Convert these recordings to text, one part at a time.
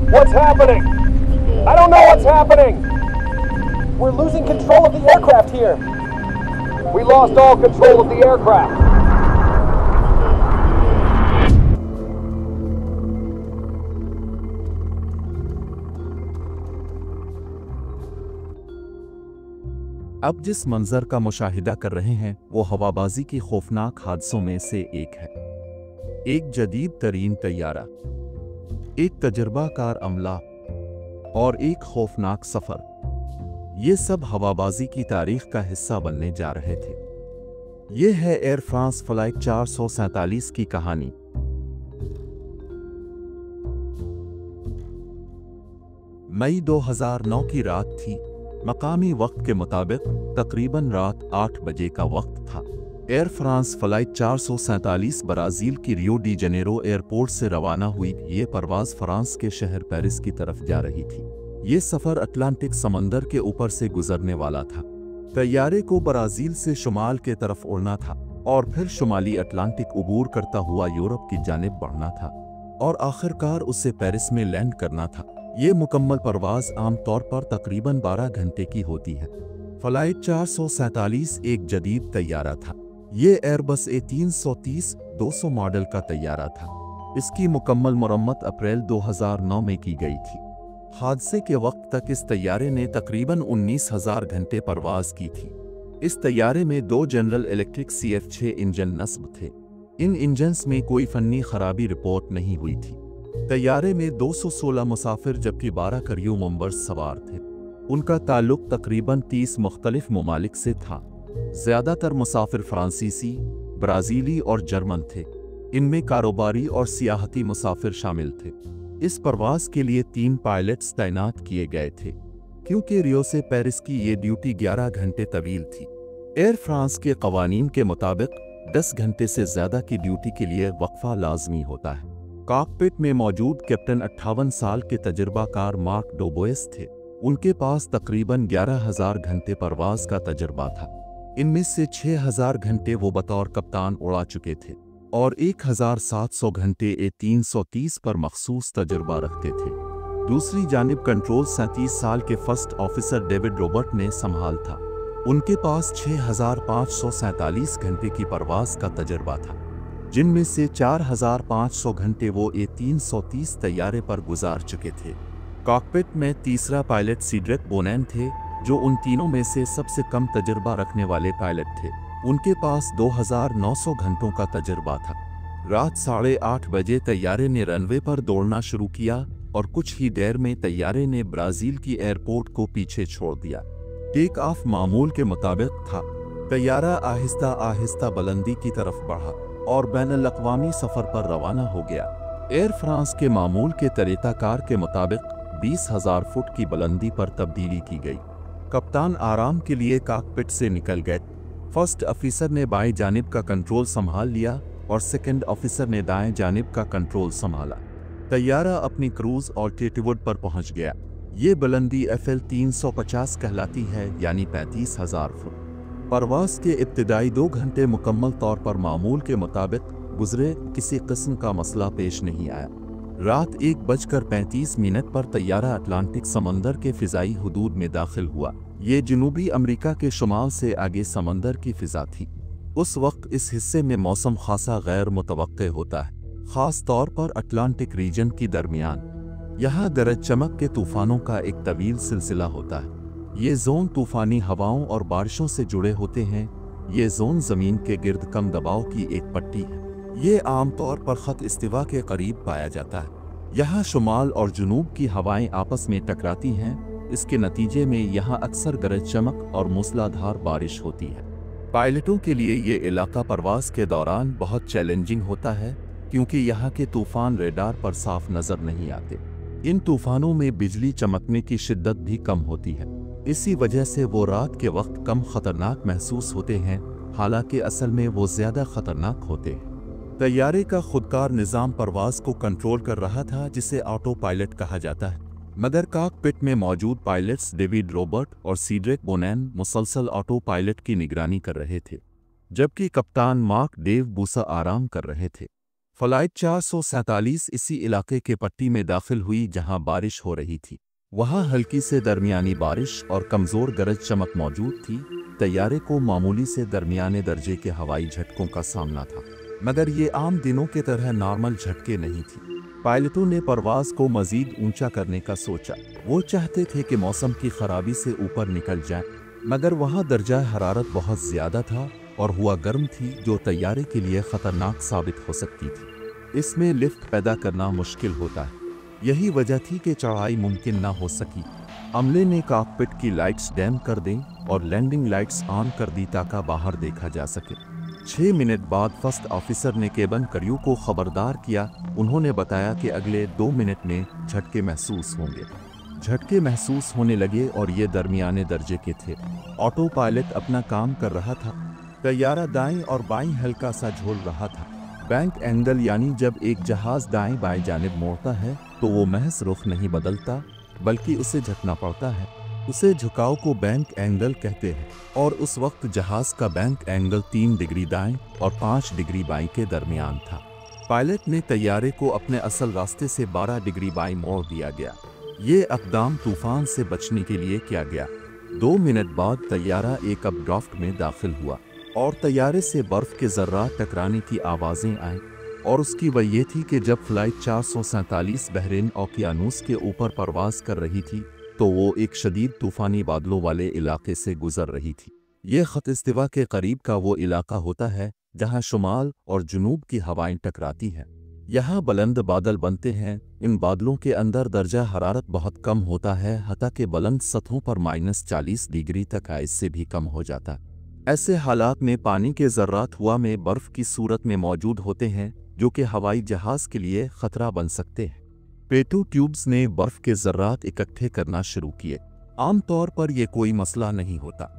What's happening? I don't know what's happening. We're losing control of the aircraft here. We lost all control of the aircraft. अब जिस मंजर का मुशाहिदा कर रहे हैं वो हवाबाजी की खौफनाक हादसों में से एक है। एक जदीद तरीन तैयारा, एक तजर्बाकार अमला और एक खौफनाक सफ़र, ये सब हवाबाजी की तारीख का हिस्सा बनने जा रहे थे। ये है एयर फ्रांस फ्लाइट 447 की कहानी। मई 2009 की रात थी। मकामी वक्त के मुताबिक तकरीबन रात 8 बजे का वक्त था। एयर फ्रांस फ्लाइट 447 ब्राज़ील की रियो डी जनेरो एयरपोर्ट से रवाना हुई। ये परवाज़ फ्रांस के शहर पेरिस की तरफ जा रही थी। ये सफ़र अटलांटिक समंदर के ऊपर से गुजरने वाला था। तैयारे को ब्राज़ील से शुमाल के तरफ उड़ना था और फिर शुमाली अटलांटिक उबूर करता हुआ यूरोप की जानिब बढ़ना था और आखिरकार उसे पेरिस में लैंड करना था। ये मुकम्मल परवाज़ आमतौर पर तकरीबन 12 घंटे की होती है। फ्लाइट 447 एक जदीद तैयारा था। ये एयरबस A330-200 मॉडल का तैयारा था। इसकी मुकम्मल मरम्मत अप्रैल 2009 में की गई थी। हादसे के वक्त तक इस तैयारे ने तकरीबन 19,000 घंटे परवाज़ की थी। इस तैयारे में 2 जनरल इलेक्ट्रिक CF6 इंजन नस्ब थे। इन इंजन्स में कोई फ़न्नी खराबी रिपोर्ट नहीं हुई थी। तैयारे में 216 मुसाफिर जबकि 12 क्रू मेंबर्स सवार थे। उनका ताल्लुक तकरीबन 30 मुख्तलिफ ममालिक से था। ज़्यादातर मुसाफिर फ्रांसीसी, ब्राज़ीली और जर्मन थे। इनमें कारोबारी और सियाहती मुसाफिर शामिल थे। इस परवाज़ के लिए 3 पायलट्स तैनात किए गए थे क्योंकि रियो से पेरिस की ये ड्यूटी 11 घंटे तवील थी। एयर फ्रांस के कवानीन के मुताबिक 10 घंटे से ज़्यादा की ड्यूटी के लिए वक्फा लाजमी होता है। कॉकपिट में मौजूद कैप्टन 58 साल के तजर्बाकार मार्क डोबोएस थे। उनके पास तकरीबन 11,000 घंटे परवाज़ का तजर्बा था। इनमें से 6,000 घंटे वो बतौर कप्तान उड़ा चुके थे और 1,700 घंटे A330 पर मखसूस तजर्बा रखते थे। दूसरी जानिब कंट्रोल 37 साल के फर्स्ट ऑफिसर डेविड रॉबर्ट ने संभाल था। उनके पास 6,547 घंटे की परवाज़ का तजर्बा था, जिनमें से 4,500 घंटे वो A330 तैयारे पर गुजार चुके थे। कॉकपिट में तीसरा पायलट सीड्रिक बोनेन थे, जो उन तीनों में से सबसे कम तजर्बा रखने वाले पायलट थे। उनके पास 2,900 घंटों का तजर्बा था। रात 8:30 बजे तैयारे ने रनवे पर दौड़ना शुरू किया और कुछ ही देर में तैयारे ने ब्राज़ील की एयरपोर्ट को पीछे छोड़ दिया। टेक ऑफ मामूल के मुताबिक था। तैयारा आहिस्ता आहिस्ता बुलंदी की तरफ बढ़ा और बैनुल-अक़वामी सफ़र पर रवाना हो गया। एयर फ्रांस के मामूल के तरीक़ाकार के मुताबिक 20,000 फुट की बुलंदी पर तब्दीली की गई। कप्तान आराम के लिए कॉकपिट से निकल गए। फर्स्ट ऑफिसर ने बाएं जानिब का कंट्रोल संभाल लिया और सेकंड ऑफिसर ने दाएं जानिब का कंट्रोल संभाला। तैयारा अपनी क्रूज़ ऑल्टीट्यूड पर पहुंच गया। ये बुलंदी FL 350 कहलाती है, यानी 35,000 फुट। परवाज़ के इब्तिदाई 2 घंटे मुकम्मल तौर पर मामूल के मुताबिक गुजरे, किसी किस्म का मसला पेश नहीं आया। रात 1:35 पर तैयारा अटलांटिक समंदर के फ़िज़ाई हुदूद में दाखिल हुआ। ये जनूबी अमेरिका के शुमाल से आगे समंदर की फ़िज़ा थी। उस वक्त इस हिस्से में मौसम खासा गैर मुतवक्के होता है, ख़ास तौर पर अटलांटिक रीजन की दरमियान। यहाँ गरज चमक के तूफ़ानों का एक तवील सिलसिला होता है। ये जोन तूफ़ानी हवाओं और बारिशों से जुड़े होते हैं। ये जोन ज़मीन के गिर्द कम दबाव की एक पट्टी है। ये आमतौर पर ख़त इस्तिवा के करीब पाया जाता है। यहाँ शुमाल और जुनूब की हवाएं आपस में टकराती हैं। इसके नतीजे में यहाँ अक्सर गरज चमक और मूसलाधार बारिश होती है। पायलटों के लिए ये इलाका परवाज़ के दौरान बहुत चैलेंजिंग होता है क्योंकि यहाँ के तूफ़ान रेडार पर साफ नज़र नहीं आते। इन तूफ़ानों में बिजली चमकने की शिद्दत भी कम होती है। इसी वजह से वो रात के वक्त कम ख़तरनाक महसूस होते हैं, हालांकि असल में वो ज़्यादा ख़तरनाक होते हैं। तैयारे का खुदकार निज़ाम परवाज़ को कंट्रोल कर रहा था, जिसे ऑटो पायलट कहा जाता है। मगर कॉकपिट में मौजूद पायलट्स डेविड रॉबर्ट और सीड्रिक बोनेन मुसलसल ऑटो पायलट की निगरानी कर रहे थे, जबकि कप्तान मार्क डेव बूसा आराम कर रहे थे। फ्लाइट 447 इसी इलाके के पट्टी में दाखिल हुई जहां बारिश हो रही थी। वहां हल्की से दरमियानी बारिश और कमज़ोर गरज चमक मौजूद थी। तैयारे को मामूली से दरमियाने दर्जे के हवाई झटकों का सामना था, मगर ये आम दिनों के तरह नॉर्मल झटके नहीं थी। पायलटों ने परवाज़ को मज़ीद ऊंचा करने का सोचा। वो चाहते थे कि मौसम की खराबी से ऊपर निकल जाए, मगर वहाँ दर्जा हरारत बहुत ज़्यादा था और हवा गर्म थी, जो तैयारे के लिए ख़तरनाक साबित हो सकती थी। इसमें लिफ्ट पैदा करना मुश्किल होता है। यही वजह थी कि चढ़ाई मुमकिन ना हो सकी। अमले ने कॉकपिट की लाइट्स डैम कर दें और लैंडिंग लाइट्स ऑन कर दी ताकि बाहर देखा जा सके। 6 मिनट बाद फर्स्ट ऑफिसर ने केबिन क्रू को खबरदार किया। उन्होंने बताया कि अगले 2 मिनट में झटके महसूस होंगे। झटके महसूस होने लगे और ये दरमियाने दर्जे के थे। ऑटो पायलट अपना काम कर रहा था। तैयारा दाएं और बाएं हल्का सा झूल रहा था। बैंक एंगल, यानी जब एक जहाज दाएं बाएं जानिब मोड़ता है तो वो महज रुख नहीं बदलता, बल्कि उसे झुकना पड़ता है। उसे झुकाव को बैंक एंगल कहते हैं, और उस वक्त जहाज का बैंक एंगल 3 डिग्री दाएं और 5 डिग्री बाएं के दरमियान था। पायलट ने तैयारे को अपने असल रास्ते से 12 डिग्री बाएं मोड़ दिया गया। ये इक़दाम तूफान से बचने के लिए किया गया। 2 मिनट बाद तैयारा एक अपड्राफ्ट में दाखिल हुआ और तैयारे से बर्फ के ज़र्रात टकराने की आवाज़ें आईं, और उसकी वजह ये थी कि जब फ्लाइट 447 बहरीन ओकियानूस के ऊपर परवाज़ कर रही थी तो वो एक शदीद तूफ़ानी बादलों वाले इलाके से गुज़र रही थी। ये ख़त इस्तिवा के करीब का वो इलाका होता है जहाँ शुमाल और जुनूब की हवाएं टकराती हैं। यहाँ बुलंद बादल बनते हैं। इन बादलों के अंदर दर्जा हरारत बहुत कम होता है, हत्ता के बुलंद सतहों पर -40 डिग्री तक इससे भी कम हो जाता। ऐसे हालात में पानी के ज़र्रात हवा में बर्फ़ की सूरत में मौजूद होते हैं, जो कि हवाई जहाज के लिए ख़तरा बन सकते हैं। पेटू ट्यूब्स ने बर्फ़ के ज़र्रात इकट्ठे करना शुरू किए। आमतौर पर यह कोई मसला नहीं होता,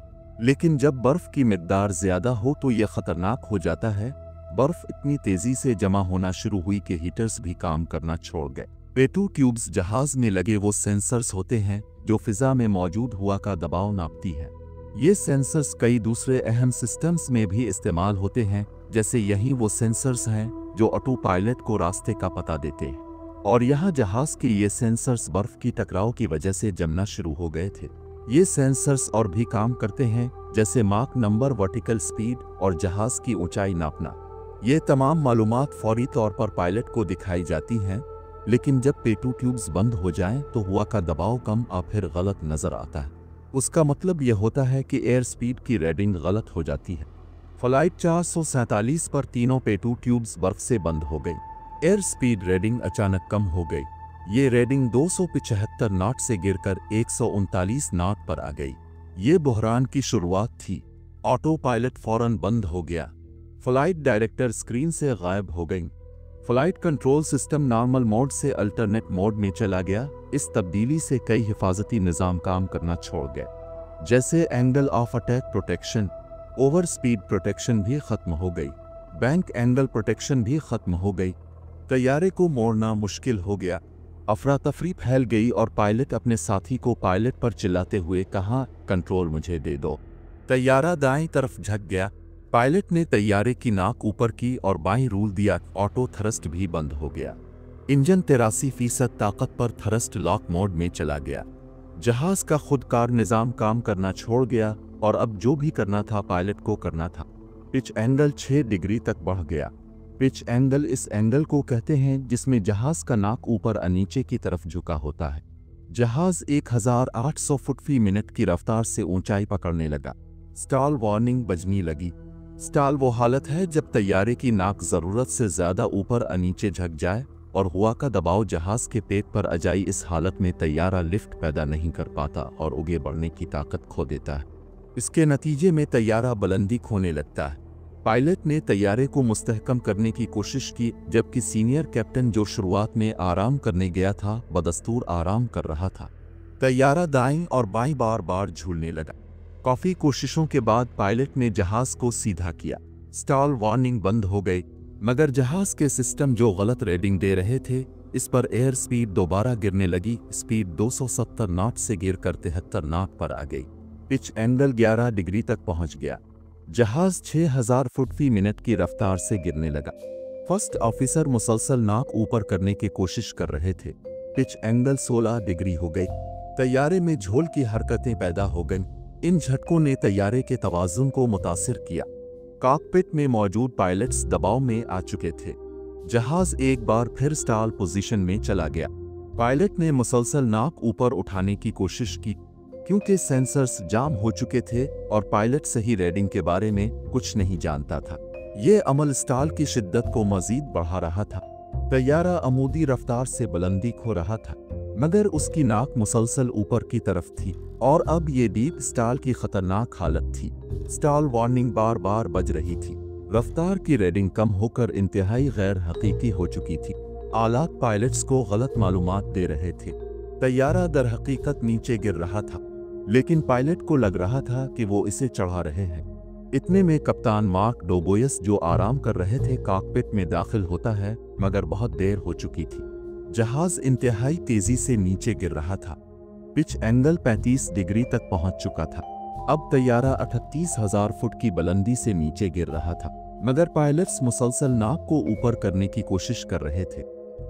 लेकिन जब बर्फ़ की मिक़दार ज़्यादा हो तो यह ख़तरनाक हो जाता है। बर्फ़ इतनी तेज़ी से जमा होना शुरू हुई कि हीटर्स भी काम करना छोड़ गए। पेटू ट्यूब्स जहाज़ में लगे वो सेंसर्स होते हैं जो फ़िज़ा में मौजूद हवा का दबाव नापती है। ये सेंसर्स कई दूसरे अहम सिस्टम्स में भी इस्तेमाल होते हैं, जैसे यही वो सेंसर्स हैं जो ऑटो पायलट को रास्ते का पता देते हैं। और यहाँ जहाज़ के ये सेंसर्स बर्फ़ की टकराव की वजह से जमना शुरू हो गए थे। ये सेंसर्स और भी काम करते हैं, जैसे माक नंबर, वर्टिकल स्पीड और जहाज़ की ऊंचाई नापना। ये तमाम मालूमात फौरी तौर पर पायलट को दिखाई जाती हैं, लेकिन जब पेटू ट्यूब्स बंद हो जाएं तो हवा का दबाव कम और फिर गलत नज़र आता है। उसका मतलब यह होता है कि एयर स्पीड की रीडिंग गलत हो जाती है। फ्लाइट 447 पर तीनों पेटू ट्यूब्स बर्फ से बंद हो गई। एयर स्पीड रीडिंग अचानक कम हो गई। ये रीडिंग 275 नॉट से गिरकर 139 नॉट पर आ गई। ये बहरान की शुरुआत थी। ऑटो पायलट फौरन बंद हो गया। फ्लाइट डायरेक्टर स्क्रीन से गायब हो गई। Flight control system normal mode से अल्टरनेट मोड में चला गया। इस तब्दीली से कई हिफाजती निज़ाम काम करना छोड़ गए, जैसे angle of attack protection, over speed protection भी ख़त्म हो गई, बैंक एंगल प्रोटेक्शन भी ख़त्म हो गई। तैयारे को मोड़ना मुश्किल हो गया। अफरा तफरी फैल गई और पायलट अपने साथी को पायलट पर चिल्लाते हुए कहा, कंट्रोल मुझे दे दो। तैयारा दाएं तरफ झुक गया। पायलट ने तैयारे की नाक ऊपर की और बाईं रूल दिया। ऑटो थ्रस्ट भी बंद हो गया। इंजन 83% ताकत पर थ्रस्ट लॉक मोड में चला गया। जहाज का खुदकार निज़ाम काम करना छोड़ गया और अब जो भी करना था पायलट को करना था। पिच एंगल 6 डिग्री तक बढ़ गया। पिच एंगल इस एंगल को कहते हैं जिसमें जहाज का नाक ऊपर और नीचे की तरफ झुका होता है। जहाज 1800 फुट फी मिनट की रफ्तार से ऊंचाई पकड़ने लगा। स्टॉल वार्निंग बजनी लगी। स्टॉल वो हालत है जब तैयारे की नाक ज़रूरत से ज़्यादा ऊपर और नीचे झुक जाए और हवा का दबाव जहाज के पेट पर आ जाए। इस हालत में तैयारा लिफ्ट पैदा नहीं कर पाता और आगे बढ़ने की ताकत खो देता है। इसके नतीजे में तैयारा बुलंदी खोने लगता है। पायलट ने तैयारे को मुस्तहकम करने की कोशिश की, जबकि सीनियर कैप्टन जो शुरुआत में आराम करने गया था बदस्तूर आराम कर रहा था। तैयारा दाईं और बाईं बार बार झूलने लगा। काफ़ी कोशिशों के बाद पायलट ने जहाज को सीधा किया। स्टॉल वार्निंग बंद हो गई, मगर जहाज के सिस्टम जो गलत रीडिंग दे रहे थे, इस पर एयर स्पीड दोबारा गिरने लगी। स्पीड 270 नॉट से गिरकर 73 नॉट पर आ गई। पिच एंगल 11 डिग्री तक पहुंच गया। जहाज 6000 फुट फी मिनट की रफ्तार से गिरने लगा। फर्स्ट ऑफिसर मुसलसल नाक ऊपर करने की कोशिश कर रहे थे। पिच एंगल 16 डिग्री हो गई। तैयारे में झोल की हरकतें पैदा हो गईं। इन झटकों ने तैयारे के तवाज़ुन को मुतासिर किया। कॉकपिट में मौजूद पायलट्स दबाव में आ चुके थे। जहाज एक बार फिर स्टॉल पोजीशन में चला गया। पायलट ने मुसलसल नाक ऊपर उठाने की कोशिश की क्योंकि सेंसर्स जाम हो चुके थे और पायलट सही रीडिंग के बारे में कुछ नहीं जानता था। ये अमल स्टॉल की शिद्दत को मजीद बढ़ा रहा था। तैयारा अमूदी रफ्तार से बुलंदी खो रहा था, मगर उसकी नाक मुसलसल ऊपर की तरफ थी और अब ये डीप स्टॉल की खतरनाक हालत थी। स्टॉल वार्निंग बार बार बज रही थी। रफ्तार की रीडिंग कम होकर इंतहाई गैर हकीकी हो चुकी थी। आलात पायलट्स को गलत मालूमात दे रहे थे। तैयारा दर हकीकत नीचे गिर रहा था, लेकिन पायलट को लग रहा था कि वो इसे चढ़ा रहे हैं। इतने में कप्तान मार्क डोबोयस, जो आराम कर रहे थे, कॉकपिट में दाखिल होता है, मगर बहुत देर हो चुकी थी। जहाज इंतहाई तेजी से नीचे गिर रहा था। पिच एंगल 35 डिग्री तक पहुंच चुका था। अब तैयारा 38,000 फुट की बुलंदी से नीचे गिर रहा था, मगर पायलट्स मुसलसल नाक को ऊपर करने की कोशिश कर रहे थे।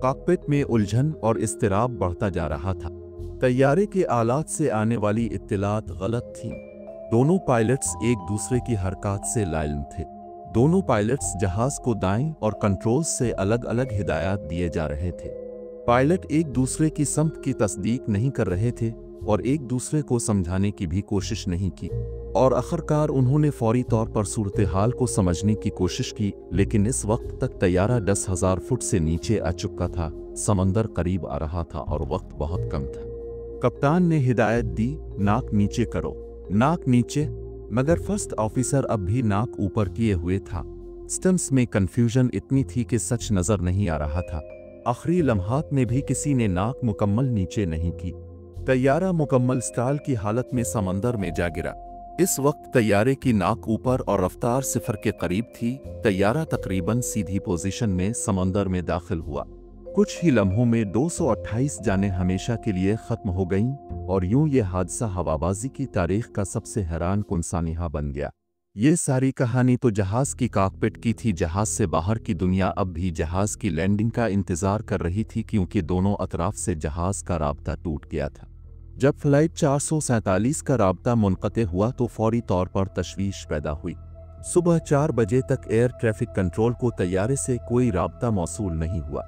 कॉकपिट में उलझन और इस्तिराब बढ़ता जा रहा था। तैयारे के आलात से आने वाली इत्तलात गलत थीं। दोनों पायलट्स एक दूसरे की हरकत से लाइल थे। दोनों पायलट्स जहाज को दाएं और कंट्रोल्स से अलग अलग हिदायत दिए जा रहे थे। पायलट एक दूसरे की समत की तस्दीक नहीं कर रहे थे और एक दूसरे को समझाने की भी कोशिश नहीं की, और आखिरकार उन्होंने फौरी तौर पर सूरत हाल को समझने की कोशिश की। लेकिन इस वक्त तक तैयारा 10,000 फुट से नीचे आ चुका था। समंदर करीब आ रहा था और वक्त बहुत कम था। कप्तान ने हिदायत दी, नाक नीचे करो, नाक नीचे। मगर फर्स्ट ऑफिसर अब भी नाक ऊपर किए हुए था। सिस्टम्स में कंफ्यूजन इतनी थी कि सच नजर नहीं आ रहा था। आखिरी लम्हात में भी किसी ने नाक मुकम्मल नीचे नहीं की। तैयारा मुकम्मल स्टॉल की हालत में समंदर में जा गिरा। इस वक्त तैयारे की नाक ऊपर और रफ्तार सिफर के करीब थी। तैयारा तकरीबन सीधी पोजीशन में समंदर में दाखिल हुआ। कुछ ही लम्हों में 228 जानें हमेशा के लिए ख़त्म हो गईं, और यूं ये हादसा हवाबाजी की तारीख का सबसे हैरान कुन सानिहा बन गया। ये सारी कहानी तो जहाज़ की कॉकपिट की थी। जहाज़ से बाहर की दुनिया अब भी जहाज़ की लैंडिंग का इंतज़ार कर रही थी, क्योंकि दोनों अतराफ से जहाज़ का राब्ता टूट गया था। जब फ्लाइट 447 का राब्ता मुनक़ते हुआ तो फौरी तौर पर तशवीश पैदा हुई। सुबह 4 बजे तक एयर ट्रैफिक कंट्रोल को तैयारे से कोई राब्ता मौसूल नहीं हुआ।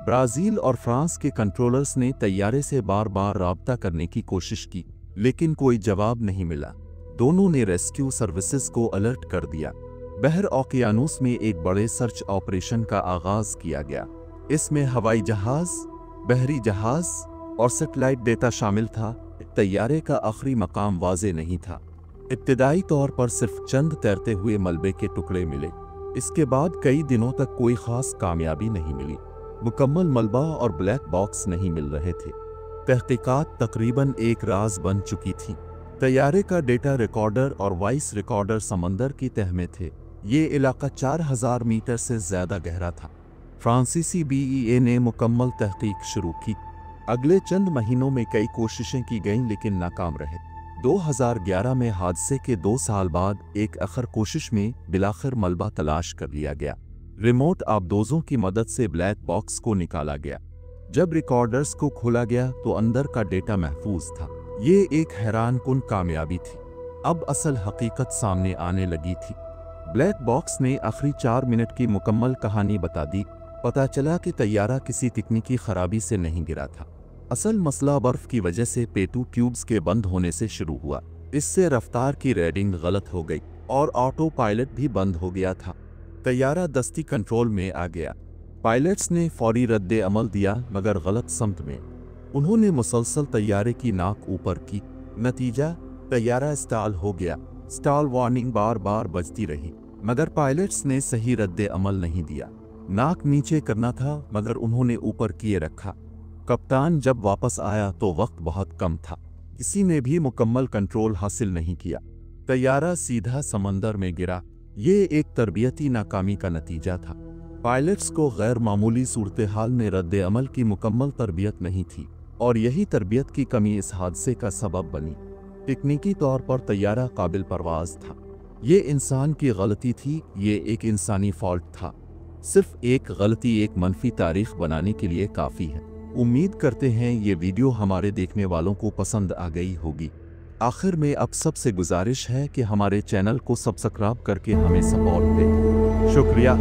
ब्राज़ील और फ्रांस के कंट्रोलर्स ने तैयारे से बार बार राब्ता करने की कोशिश की, लेकिन कोई जवाब नहीं मिला। दोनों ने रेस्क्यू सर्विसेज को अलर्ट कर दिया। बहर ओकियानूस में एक बड़े सर्च ऑपरेशन का आगाज़ किया गया। इसमें हवाई जहाज़, बहरी जहाज़ और सैटेलाइट डेटा शामिल था। तैयारे का आखिरी मकाम वाज़े नहीं था। इब्तिदाई तौर पर सिर्फ चंद तैरते हुए मलबे के टुकड़े मिले। इसके बाद कई दिनों तक कोई ख़ास कामयाबी नहीं मिली। मुकम्मल मलबा और ब्लैक बॉक्स नहीं मिल रहे थे। तहकीकात तकरीबन एक राज बन चुकी थी। तैयारे का डेटा रिकॉर्डर और वॉइस रिकॉर्डर समंदर की तह में थे। ये इलाका 4000 मीटर से ज़्यादा गहरा था। फ्रांसीसी BEA ने मुकम्मल तहकीक शुरू की। अगले चंद महीनों में कई कोशिशें की गईं, लेकिन नाकाम रहे। 2011 में हादसे के 2 साल बाद एक आखिर कोशिश में बिलाखिर मलबा तलाश कर लिया गया। रिमोट आबदोजों की मदद से ब्लैक बॉक्स को निकाला गया। जब रिकॉर्डर्स को खोला गया तो अंदर का डेटा महफूज था। ये एक हैरान कुन कामयाबी थी। अब असल हकीकत सामने आने लगी थी। ब्लैक बॉक्स ने आखिरी 4 मिनट की मुकम्मल कहानी बता दी। पता चला कि तैयारा किसी तकनीकी खराबी से नहीं गिरा था। असल मसला बर्फ की वजह से पेटू ट्यूब्स के बंद होने से शुरू हुआ। इससे रफ्तार की रीडिंग गलत हो गई और ऑटो पायलट भी बंद हो गया था। तैयारा दस्ती कंट्रोल में आ गया। पायलट्स ने फौरी रद्द अमल दिया, मगर गलत समत में। उन्होंने मुसलसल तैयारे की नाक ऊपर की। नतीजा, तैयारा स्टॉल हो गया। स्टॉल वार्निंग बार बार बजती रही, मगर पायलट्स ने सही रद्द अमल नहीं दिया। नाक नीचे करना था, मगर उन्होंने ऊपर किए रखा। कप्तान जब वापस आया तो वक्त बहुत कम था। किसी ने भी मुकम्मल कंट्रोल हासिल नहीं किया। तैयारा सीधा समंदर में गिरा। ये एक तरबियती नाकामी का नतीजा था। पायलट्स को गैर मामूली सूरत हाल में रद्द अमल की मुकम्मल तरबियत नहीं थी, और यही तरबियत की कमी इस हादसे का सबब बनी। तकनीकी तौर पर तैयारा काबिल परवाज था। ये इंसान की गलती थी, ये एक इंसानी फॉल्ट था। सिर्फ एक गलती एक मनफी तारीख बनाने के लिए काफ़ी है। उम्मीद करते हैं ये वीडियो हमारे देखने वालों को पसंद आ गई होगी। आखिर में अब सबसे गुजारिश है कि हमारे चैनल को सब्सक्राइब करके हमें सपोर्ट दें। शुक्रिया।